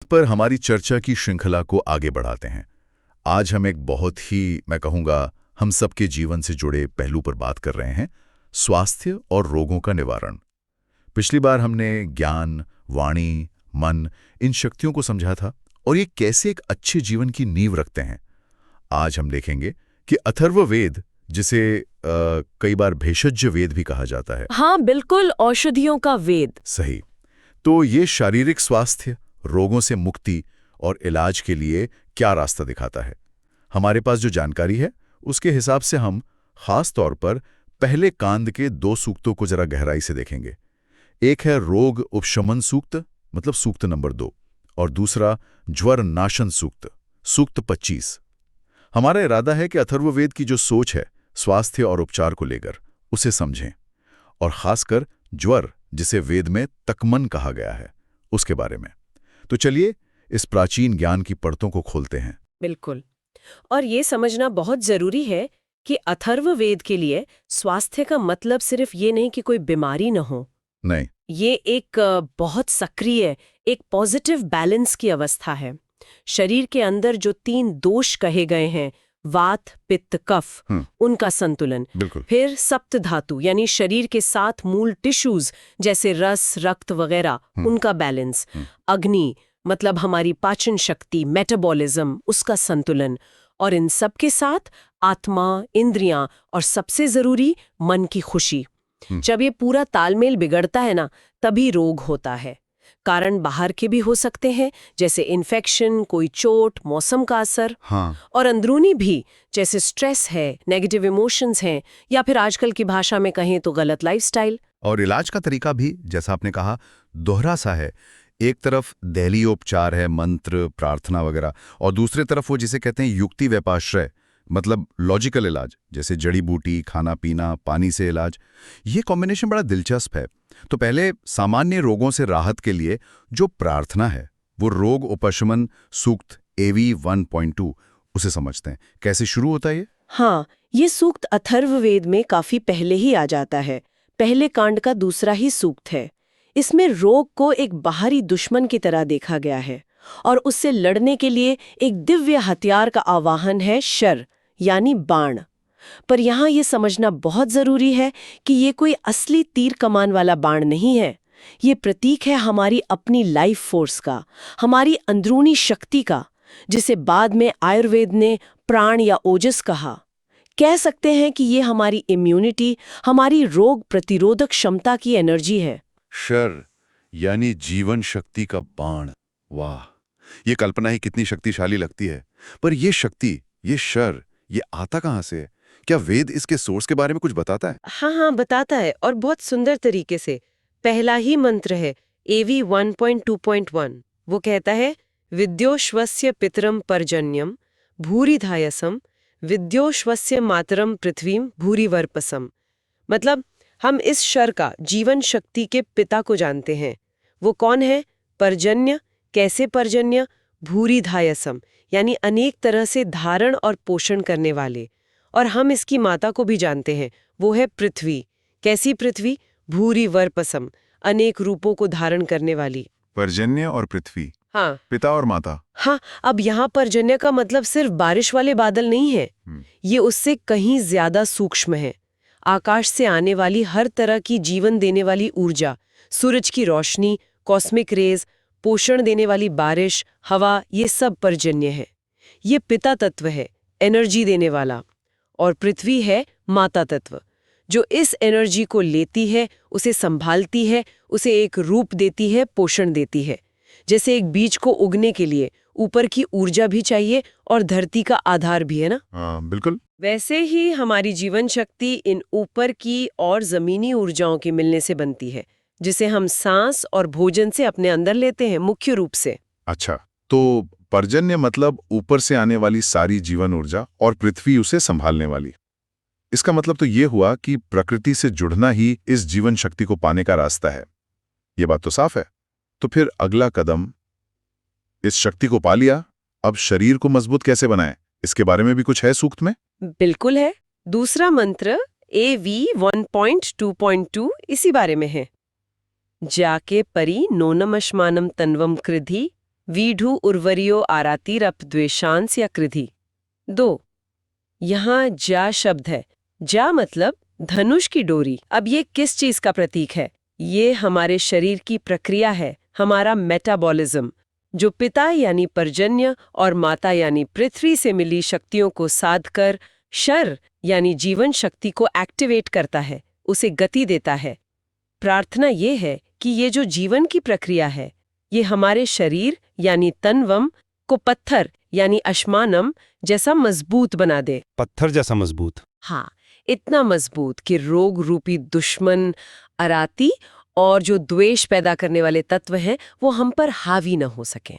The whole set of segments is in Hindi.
पर हमारी चर्चा की श्रृंखला को आगे बढ़ाते हैं। आज हम एक बहुत ही, मैं कहूँगा, हम सबके जीवन से जुड़े पहलू पर बात कर रहे हैं, स्वास्थ्य और रोगों का निवारण। पिछली बार हमने ज्ञान, वाणी, मन, इन शक्तियों को समझा था और ये कैसे एक अच्छे जीवन की नींव रखते हैं। आज हम देखेंगे कि अथर्ववेद, जिसे कई बार भेषज वेद भी कहा जाता है। हाँ बिल्कुल, औषधियों का वेद। सही। तो ये शारीरिक स्वास्थ्य, रोगों से मुक्ति और इलाज के लिए क्या रास्ता दिखाता है। हमारे पास जो जानकारी है उसके हिसाब से हम खास तौर पर पहले कांड के 2 सूक्तों को जरा गहराई से देखेंगे। एक है रोग उपशमन सूक्त, मतलब सूक्त नंबर 2, और दूसरा ज्वर नाशन सूक्त, सूक्त 25। हमारा इरादा है कि अथर्ववेद की जो सोच है स्वास्थ्य और उपचार को लेकर, उसे समझें, और खासकर ज्वर, जिसे वेद में तकमन कहा गया है, उसके बारे में। तो चलिए इस प्राचीन ज्ञान की परतों को खोलते हैं। बिल्कुल। और ये समझना बहुत जरूरी है कि अथर्ववेद के लिए स्वास्थ्य का मतलब सिर्फ ये नहीं कि कोई बीमारी न हो। नहीं। ये एक बहुत सक्रिय, एक पॉजिटिव बैलेंस की अवस्था है। शरीर के अंदर जो 3 दोष कहे गए हैं, वात, पित्त, कफ, उनका संतुलन। बिल्कुल। फिर सप्त धातु यानी शरीर के 7 मूल टिश्यूज जैसे रस, रक्त वगैरह, उनका बैलेंस। अग्नि मतलब हमारी पाचन शक्ति, मेटाबॉलिज्म, उसका संतुलन। और इन सब के साथ आत्मा, इंद्रियां और सबसे जरूरी मन की खुशी। जब ये पूरा तालमेल बिगड़ता है ना, तभी रोग होता है। कारण बाहर के भी हो सकते हैं, जैसे इन्फेक्शन, कोई चोट, मौसम का असर। और अंदरूनी भी, जैसे स्ट्रेस है, नेगेटिव इमोशंस हैं, या फिर आजकल की भाषा में कहें तो गलत लाइफस्टाइल। और इलाज का तरीका भी, जैसा आपने कहा, दोहरा सा है। एक तरफ दैलीय उपचार है, मंत्र, प्रार्थना वगैरह, और दूसरी तरफ वो जिसे कहते हैं युक्ति व्यपाश्रय, मतलब लॉजिकल इलाज, जैसे जड़ी बूटी, खाना पीना, पानी से इलाज। ये कॉम्बिनेशन बड़ा दिलचस्प है। तो पहले सामान्य रोगों से राहत के लिए जो प्रार्थना है, वो रोग उपशमन सूक्त AV 1.2, उसे समझते हैं। कैसे शुरू होता है ये? हाँ, ये सूक्त अथर्ववेद में काफी पहले ही आ जाता है। पहले कांड का दूसरा ही सूक्त है। इसमें रोग को एक बाहरी दुश्मन की तरह देखा गया है और उससे लड़ने के लिए एक दिव्य हथियार का आवाहन है, शर यानी बाण। पर यहाँ ये समझना बहुत जरूरी है कि ये कोई असली तीर कमान वाला बाण नहीं है। ये प्रतीक है हमारी अपनी लाइफ फोर्स का, हमारी अंदरूनी शक्ति का, जिसे बाद में आयुर्वेद ने प्राण या ओजस कहा। कह सकते हैं कि ये हमारी इम्यूनिटी, हमारी रोग प्रतिरोधक क्षमता की एनर्जी है। शर यानी जीवन शक्ति का बाण। वाह, ये कल्पना ही कितनी शक्तिशाली लगती है। पर ये शक्ति, ये शर, ये आता कहाँ से है? क्या वेद इसके सोर्स के बारे में कुछ बताता है? हाँ, बताता है, और बहुत सुंदर तरीके से। पहला ही मंत्र है AV 1.2.1। वो कहता है, विद्योश्वस्य पितरम पर्जन्यम भूरिधायसम विद्योश्वस्य मातरम पृथ्वीम भूरिवर्पसम। मतलब हम इस शर का, जीवन शक्ति के पिता को जानते हैं। वो कौन है? पर्जन्य। कैसे पर्जन्य? भूरिधायसम यानी अनेक तरह से धारण और पोषण करने वाले। और हम इसकी माता को भी जानते हैं, वो है पृथ्वी। कैसी पृथ्वी? भूरिवर्पसम, अनेक रूपों को धारण करने वाली। पर्जन्य और पृथ्वी। हाँ, पिता और माता। हाँ। अब यहाँ पर्जन्य का मतलब सिर्फ बारिश वाले बादल नहीं है। ये उससे कहीं ज्यादा सूक्ष्म है। आकाश से आने वाली हर तरह की जीवन देने वाली ऊर्जा, सूरज की रोशनी, कॉस्मिक रेज, पोषण देने वाली बारिश, हवा, ये सब पर्जन्य है। ये पिता तत्व है, एनर्जी देने वाला। और पृथ्वी है माता तत्व, जो इस एनर्जी को लेती है, उसे संभालती है, उसे एक रूप देती है, पोषण देती है। जैसे एक बीज को उगने के लिए ऊपर की ऊर्जा भी चाहिए और धरती का आधार भी, है ना? बिल्कुल। वैसे ही हमारी जीवन शक्ति इन ऊपर की और जमीनी ऊर्जाओं के मिलने से बनती है, जिसे हम सांस और भोजन से अपने अंदर लेते हैं मुख्य रूप से। अच्छा, तो पर्जन्य मतलब ऊपर से आने वाली सारी जीवन ऊर्जा और पृथ्वी उसे संभालने वाली। इसका मतलब तो ये हुआ कि प्रकृति से जुड़ना ही इस जीवन शक्ति को पाने का रास्ता है। ये बात तो साफ है। तो फिर अगला कदम, इस शक्ति को पा लिया, अब शरीर को मजबूत कैसे बनाएं? इसके बारे में भी कुछ है सूक्त में? बिल्कुल है। दूसरा मंत्र AV 1.2.2 इसी बारे में है। जाके परी नोनमश्मानम तन्वम कृधि वीढु उर्वरियो आरातिरप द्वेषांस या कृधि। 2, यहाँ जा शब्द है। जा मतलब धनुष की डोरी। अब ये किस चीज का प्रतीक है? ये हमारे शरीर की प्रक्रिया है, हमारा मेटाबॉलिज्म, जो पिता यानी पर्जन्य और माता यानी पृथ्वी से मिली शक्तियों को साध कर शर यानी जीवन शक्ति को एक्टिवेट करता है, उसे गति देता है। प्रार्थना ये है कि ये जो जीवन की प्रक्रिया है, ये हमारे शरीर यानी तन्वम को पत्थर यानी अश्मानम जैसा मजबूत बना दे। पत्थर जैसा मजबूत। हाँ, इतना मजबूत कि रोग रूपी दुश्मन अराती और जो द्वेष पैदा करने वाले तत्व हैं वो हम पर हावी न हो सकें।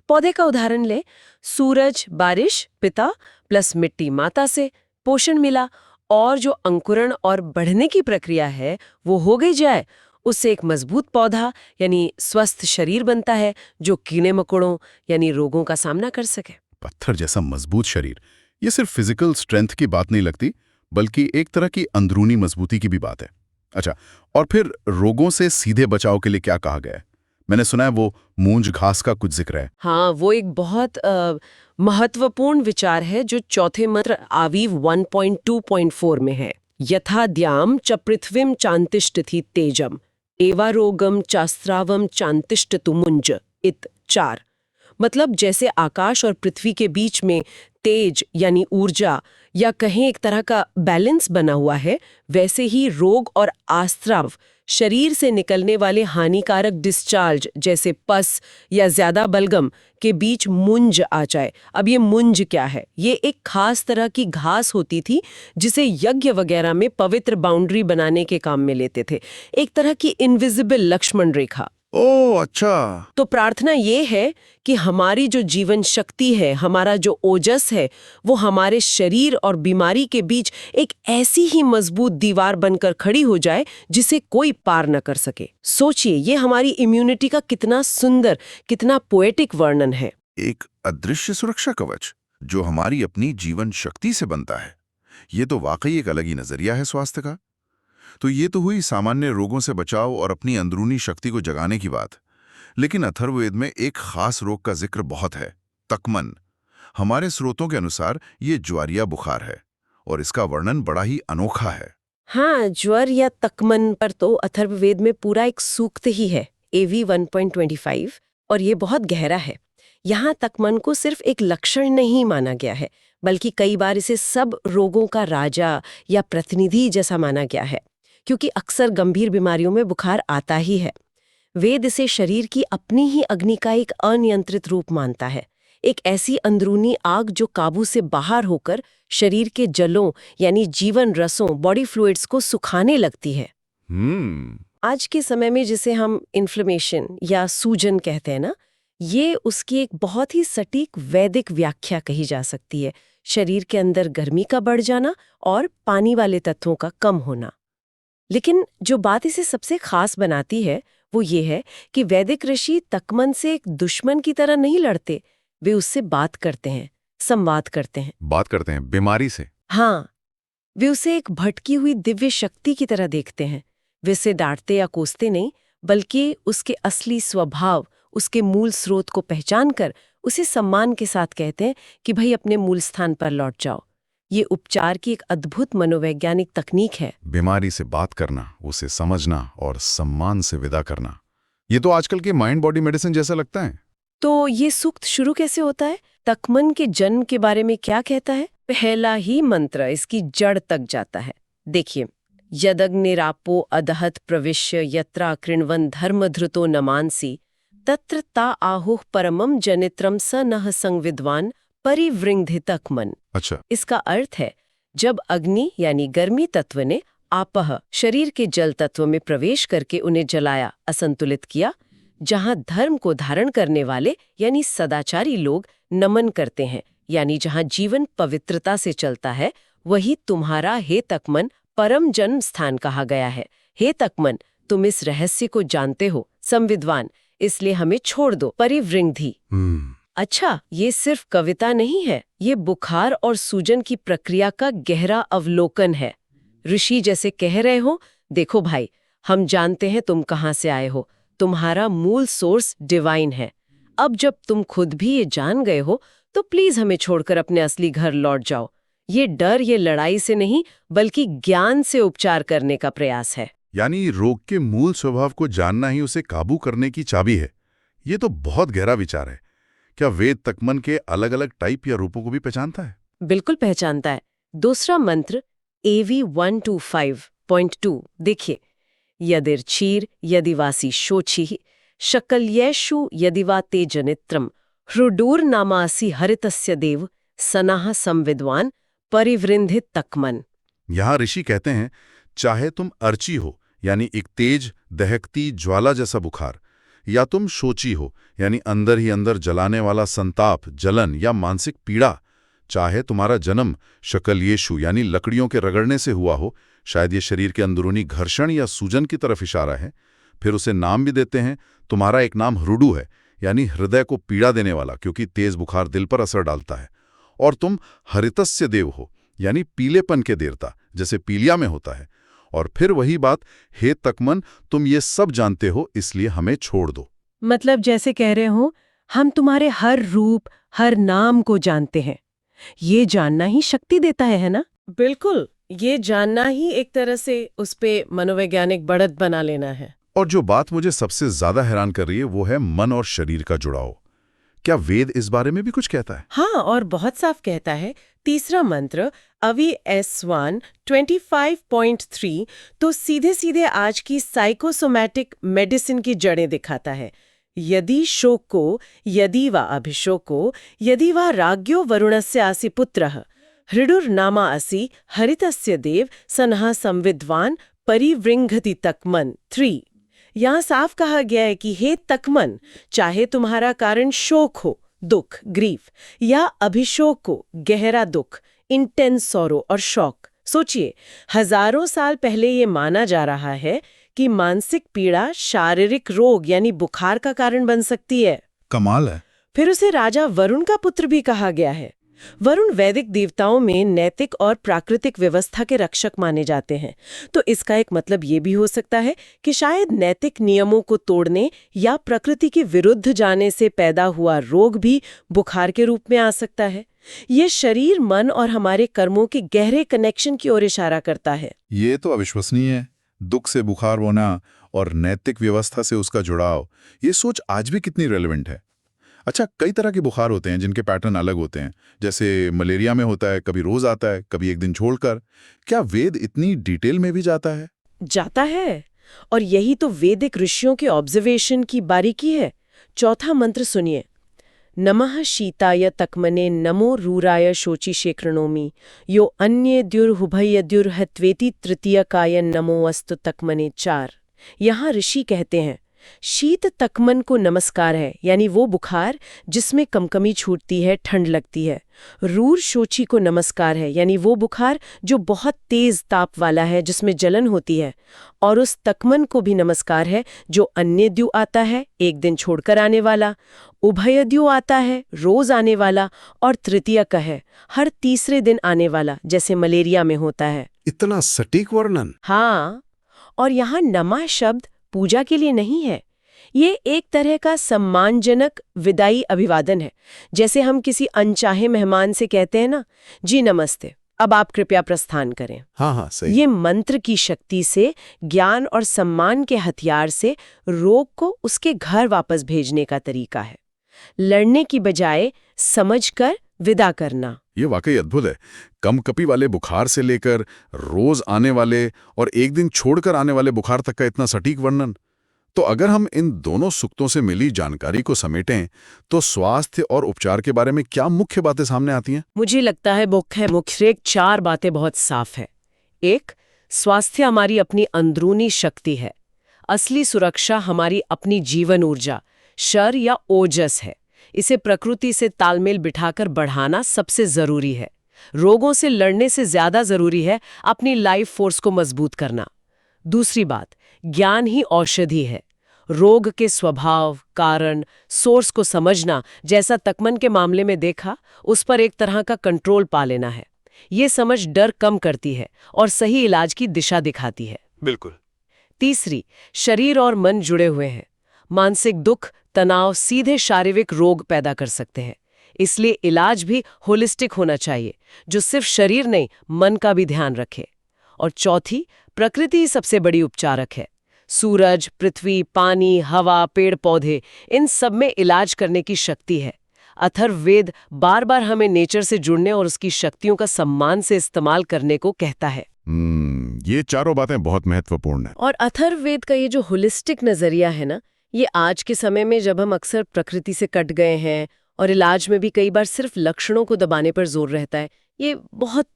पौधे का उदाहरण ले, सूरज बारिश पिता प्लस मिट्टी माता से पोषण मिला, और जो अंकुरण और बढ़ने की प्रक्रिया है वो हो गई जाए, उससे एक मजबूत पौधा यानी स्वस्थ शरीर बनता है जो कीड़े मकोड़ों यानी रोगों का सामना कर सके। पत्थर जैसा मजबूत शरीर, ये सिर्फ फिजिकल स्ट्रेंथ की बात नहीं लगती, बल्कि एक तरह की अंदरूनी मजबूती की भी बात है। अच्छा, और फिर रोगों से सीधे बचाव के लिए क्या कहा गया है? मैंने सुना है वो मूंज घास का कुछ जिक्र है। हाँ, वो एक बहुत महत्वपूर्ण विचार है जो चौथे मंत्र आवीव 1.2.4 में है। यथा द्याम च पृथ्वीम चांतिष्ठति तेजम एवारोगम चास्त्रावम चांतिष्ठतु मुंज इत 4। मतलब जैसे आकाश और पृथ्वी के बीच में तेज यानी ऊर्जा या कहें एक तरह का बैलेंस बना हुआ है, वैसे ही रोग और आस्त्राव शरीर से निकलने वाले हानिकारक डिस्चार्ज जैसे पस या ज्यादा बलगम के बीच मुंज आ जाए। अब ये मुंज क्या है? ये एक खास तरह की घास होती थी जिसे यज्ञ वगैरह में पवित्र बाउंड्री बनाने के काम में लेते थे, एक तरह की इनविजिबल लक्ष्मण रेखा। ओह अच्छा। तो प्रार्थना ये है कि हमारी जो जीवन शक्ति है, हमारा जो ओजस है, वो हमारे शरीर और बीमारी के बीच एक ऐसी ही मजबूत दीवार बनकर खड़ी हो जाए जिसे कोई पार न कर सके। सोचिए, ये हमारी इम्यूनिटी का कितना सुंदर, कितना पोएटिक वर्णन है। एक अदृश्य सुरक्षा कवच जो हमारी अपनी जीवन शक्ति से बनता है। ये तो वाकई एक अलग ही नजरिया है स्वास्थ्य का। तो ये तो हुई सामान्य रोगों से बचाव और अपनी अंदरूनी शक्ति को जगाने की बात। लेकिन अथर्ववेद में एक खास रोग का जिक्र बहुत है, तकमन। हमारे स्रोतों के अनुसार ये ज्वारिया बुखार है और इसका वर्णन बड़ा ही अनोखा है। हाँ, ज्वर या तकमन पर तो अथर्ववेद में पूरा एक सूक्त ही है, AV 1.25, और ये बहुत गहरा है। यहाँ तकमन को सिर्फ एक लक्षण नहीं माना गया है, बल्कि कई बार इसे सब रोगों का राजा या प्रतिनिधि जैसा माना गया है, क्योंकि अक्सर गंभीर बीमारियों में बुखार आता ही है। वेद इसे शरीर की अपनी ही अग्नि का एक अनियंत्रित रूप मानता है, एक ऐसी अंदरूनी आग जो काबू से बाहर होकर शरीर के जलों यानी जीवन रसों, बॉडी फ्लूइड्स को सुखाने लगती है। आज के समय में जिसे हम इन्फ्लेमेशन या सूजन कहते हैं ना, ये उसकी एक बहुत ही सटीक वैदिक व्याख्या कही जा सकती है। शरीर के अंदर गर्मी का बढ़ जाना और पानी वाले तत्वों का कम होना। लेकिन जो बात इसे सबसे खास बनाती है वो ये है कि वैदिक ऋषि तकमन से एक दुश्मन की तरह नहीं लड़ते, वे उससे बात करते हैं, संवाद करते हैं। बात करते हैं बीमारी से। हाँ, वे उसे एक भटकी हुई दिव्य शक्ति की तरह देखते हैं। वे उसे डांटते या कोसते नहीं, बल्कि उसके असली स्वभाव, उसके मूल स्रोत को पहचान कर उसे सम्मान के साथ कहते हैं कि भाई अपने मूल स्थान पर लौट जाओ। ये उपचार की एक अद्भुत मनोवैज्ञानिक तकनीक है। बीमारी से बात करना, उसे समझना और सम्मान से विदा करना। ये तो आजकल के माइंड बॉडी मेडिसिन जैसा लगता है। तो ये सूक्त शुरू कैसे होता है? तकमन के जन्म के बारे में क्या कहता है? पहला ही मंत्र इसकी जड़ तक जाता है। देखिए, यदग्निरापो अदहत प्रविश्य यत्रा कृण्वन धर्मधृतो नमांसि तत्र ता आहुः परमम जनित्रम स नः संविद्वान परिवृंधितकमन। अच्छा, इसका अर्थ है, जब अग्नि यानी गर्मी तत्व ने आपह शरीर के जल तत्व में प्रवेश करके उन्हें जलाया, असंतुलित किया, जहां धर्म को धारण करने वाले यानी सदाचारी लोग नमन करते हैं, यानी जहां जीवन पवित्रता से चलता है, वही तुम्हारा हे तकमन परम जन्म स्थान कहा गया है। हे तकमन, तुम इस रहस्य को जानते हो, संविद्वान, इसलिए हमें छोड़ दो, परिवृंधि। अच्छा, ये सिर्फ कविता नहीं है, ये बुखार और सूजन की प्रक्रिया का गहरा अवलोकन है। ऋषि जैसे कह रहे हो, देखो भाई, हम जानते हैं तुम कहाँ से आए हो, तुम्हारा मूल सोर्स डिवाइन है। अब जब तुम खुद भी ये जान गए हो तो प्लीज हमें छोड़कर अपने असली घर लौट जाओ। ये डर ये लड़ाई से नहीं बल्कि ज्ञान से उपचार करने का प्रयास है। यानी रोग के मूल स्वभाव को जानना ही उसे काबू करने की चाबी है। ये तो बहुत गहरा विचार है। क्या वेद तकमन के अलग अलग टाइप या रूपों को भी पहचानता है? बिल्कुल पहचानता है। दूसरा मंत्र AV 125.2 देखिए, यदिर्चीर यदिवासी शोची शकल्येषु यदिवा ते जनित्रम ह्रुडूर नामासी हरितस्य देव सनाह संविद्वान परिवृंधित तकमन। यहाँ ऋषि कहते हैं, चाहे तुम अर्ची हो यानी एक तेज दहकती ज्वाला जैसा बुखार, या तुम शोची हो यानी अंदर ही अंदर जलाने वाला संताप, जलन या मानसिक पीड़ा, चाहे तुम्हारा जन्म शकल्येषु यानी लकड़ियों के रगड़ने से हुआ हो, शायद ये शरीर के अंदरूनी घर्षण या सूजन की तरफ इशारा है। फिर उसे नाम भी देते हैं। तुम्हारा एक नाम ह्रुडु है यानी हृदय को पीड़ा देने वाला, क्योंकि तेज बुखार दिल पर असर डालता है। और तुम हरितस्य देव हो यानी पीलेपन के देवता, जैसे पीलिया में होता है। और फिर वही बात, हे तकमन, तुम ये सब जानते हो इसलिए हमें छोड़ दो। मतलब जैसे कह रहे हो, हम तुम्हारे हर रूप हर नाम को जानते हैं। ये जानना ही शक्ति देता है ना? बिल्कुल, ये जानना ही एक तरह से उस पे मनोवैज्ञानिक बढ़त बना लेना है। और जो बात मुझे सबसे ज्यादा हैरान कर रही है वो है मन और शरीर का जुड़ाव। क्या वेद इस बारे में भी कुछ कहता है? हाँ, और बहुत साफ कहता है। तीसरा मंत्र अवि S1 25.3 तो सीधे सीधे आज की साइकोसोमैटिक मेडिसिन की जड़ें दिखाता है। यदि शोको यदि वा अभिशोको यदि वा राज्ञो वरुणस्य आसि पुत्रः हृदुर्नामा असि हरितस्य देव सनः संविद्वान परिवृंघति तकमन 3। यहाँ साफ कहा गया है कि हे तकमन, चाहे तुम्हारा कारण शोक हो, दुख, ग्रीफ, या अभिशोक हो, गहरा दुख, इंटेंस सॉरो और शॉक। सोचिए, हजारों साल पहले ये माना जा रहा है कि मानसिक पीड़ा शारीरिक रोग यानी बुखार का कारण बन सकती है। कमाल है। फिर उसे राजा वरुण का पुत्र भी कहा गया है। वरुण वैदिक देवताओं में नैतिक और प्राकृतिक व्यवस्था के रक्षक माने जाते हैं। तो इसका एक मतलब ये भी हो सकता है कि शायद नैतिक नियमों को तोड़ने या प्रकृति के विरुद्ध जाने से पैदा हुआ रोग भी बुखार के रूप में आ सकता है। ये शरीर, मन और हमारे कर्मों के गहरे कनेक्शन की ओर इशारा करता है। ये तो अविश्वसनीय है। दुख से बुखार होना और नैतिक व्यवस्था से उसका जुड़ाव, ये सोच आज भी कितनी रेलेवेंट है। अच्छा, कई तरह के बुखार होते हैं जिनके पैटर्न अलग होते हैं। जैसे मलेरिया में होता है, कभी रोज आता है, कभी एक दिन छोड़कर। क्या वेद इतनी डिटेल में भी जाता है? जाता है, और यही तो वैदिक ऋषियों के ऑब्जर्वेशन की बारीकी है। चौथा मंत्र सुनिए, नमः शीताय तकमने नमो रूराय शोची शेक्रणोमि यो अन्ये द्युर्हुभयद्युर्हत्वेति तृतीयकाय नमो अस्तु तकमने 4। यहाँ ऋषि कहते हैं, शीत तकमन को नमस्कार है, यानी वो बुखार जिसमें कमकमी छूटती है, ठंड लगती है। रूर शोची को नमस्कार है, यानी वो बुखार जो बहुत तेज ताप वाला है, जिसमें जलन होती है। और उस तकमन को भी नमस्कार है जो अन्यद्यु आता है, एक दिन छोड़कर आने वाला, उभयद्यु आता है, रोज आने वाला, और तृतीय का है, हर तीसरे दिन आने वाला, जैसे मलेरिया में होता है। इतना सटीक वर्णन। हाँ, और यहाँ नमा शब्द पूजा के लिए नहीं है। ये एक तरह का सम्मानजनक विदाई अभिवादन है। जैसे हम किसी अनचाहे मेहमान से कहते हैं ना, जी नमस्ते, अब आप कृपया प्रस्थान करें। हाँ, सही। ये मंत्र की शक्ति से, ज्ञान और सम्मान के हथियार से रोग को उसके घर वापस भेजने का तरीका है। लड़ने की बजाय समझकर विदा करना। ये वाकई अद्भुत है। कम कपी वाले बुखार से लेकर रोज आने वाले और एक दिन छोड़कर आने वाले बुखार तक का इतना सटीक वर्णन। तो अगर हम इन दोनों सूक्तों से मिली जानकारी को समेटें तो स्वास्थ्य और उपचार के बारे में क्या मुख्य बातें सामने आती हैं? मुझे लगता है मुख्य 4 बातें बहुत साफ है। 1, स्वास्थ्य हमारी अपनी अंदरूनी शक्ति है। असली सुरक्षा हमारी अपनी जीवन ऊर्जा, शर या ओजस है। इसे प्रकृति से तालमेल बिठाकर बढ़ाना सबसे जरूरी है। रोगों से लड़ने से ज्यादा जरूरी है अपनी लाइफ फोर्स को मजबूत करना। दूसरी बात, ज्ञान ही औषधि है। रोग के स्वभाव, कारण, सोर्स को समझना, जैसा तकमन के मामले में देखा, उस पर एक तरह का कंट्रोल पा लेना है। ये समझ डर कम करती है और सही इलाज की दिशा दिखाती है। बिल्कुल। तीसरी, शरीर और मन जुड़े हुए हैं। मानसिक दुख तनाव सीधे शारीरिक रोग पैदा कर सकते हैं। इसलिए इलाज भी होलिस्टिक होना चाहिए, जो सिर्फ शरीर नहीं मन का भी ध्यान रखे। और चौथी, प्रकृति ही सबसे बड़ी उपचारक है। सूरज, पृथ्वी, पानी, हवा, पेड़ पौधे, इन सब में इलाज करने की शक्ति है। अथर्ववेद बार बार हमें नेचर से जुड़ने और उसकी शक्तियों का सम्मान से इस्तेमाल करने को कहता है। ये चारों बातें बहुत महत्वपूर्ण हैं। और अथर्ववेद का ये जो होलिस्टिक नजरिया है ना, ये आज के समय में जब हम अक्सर प्रकृति से कट गए हैं और इलाज में भी कई बार सिर्फ लक्षणों को दबाने पर जोर रहता है, ये बहुत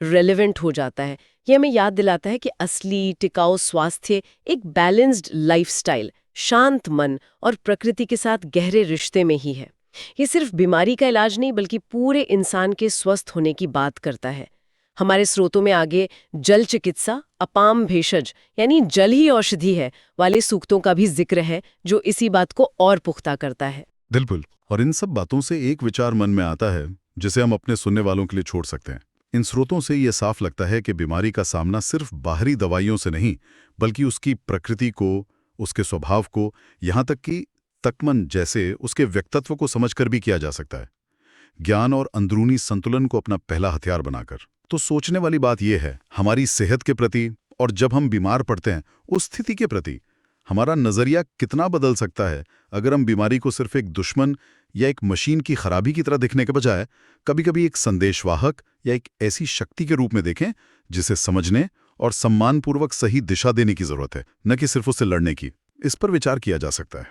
रेलेवेंट हो जाता है। ये हमें याद दिलाता है कि असली टिकाऊ स्वास्थ्य एक बैलेंस्ड लाइफस्टाइल, शांत मन और प्रकृति के साथ गहरे रिश्ते में ही है। ये सिर्फ बीमारी का इलाज नहीं बल्कि पूरे इंसान के स्वस्थ होने की बात करता है। हमारे स्रोतों में आगे जल चिकित्सा, अपाम भेषज यानी जल ही औषधि है वाले सूक्तों का भी जिक्र है, जो इसी बात को और पुख्ता करता है। बिल्कुल। और इन सब बातों से एक विचार मन में आता है जिसे हम अपने सुनने वालों के लिए छोड़ सकते हैं। इन स्रोतों से ये साफ लगता है कि बीमारी का सामना सिर्फ बाहरी दवाइयों से नहीं, बल्कि उसकी प्रकृति को, उसके स्वभाव को, यहाँ तक कि तकमन जैसे उसके व्यक्तित्व को समझकर भी किया जा सकता है, ज्ञान और अंदरूनी संतुलन को अपना पहला हथियार बनाकर। तो सोचने वाली बात यह है, हमारी सेहत के प्रति और जब हम बीमार पड़ते हैं उस स्थिति के प्रति हमारा नजरिया कितना बदल सकता है अगर हम बीमारी को सिर्फ एक दुश्मन या एक मशीन की खराबी की तरह देखने के बजाय कभी-कभी एक संदेशवाहक या एक ऐसी शक्ति के रूप में देखें जिसे समझने और सम्मानपूर्वक सही दिशा देने की जरूरत है, न कि सिर्फ उससे लड़ने की। इस पर विचार किया जा सकता है।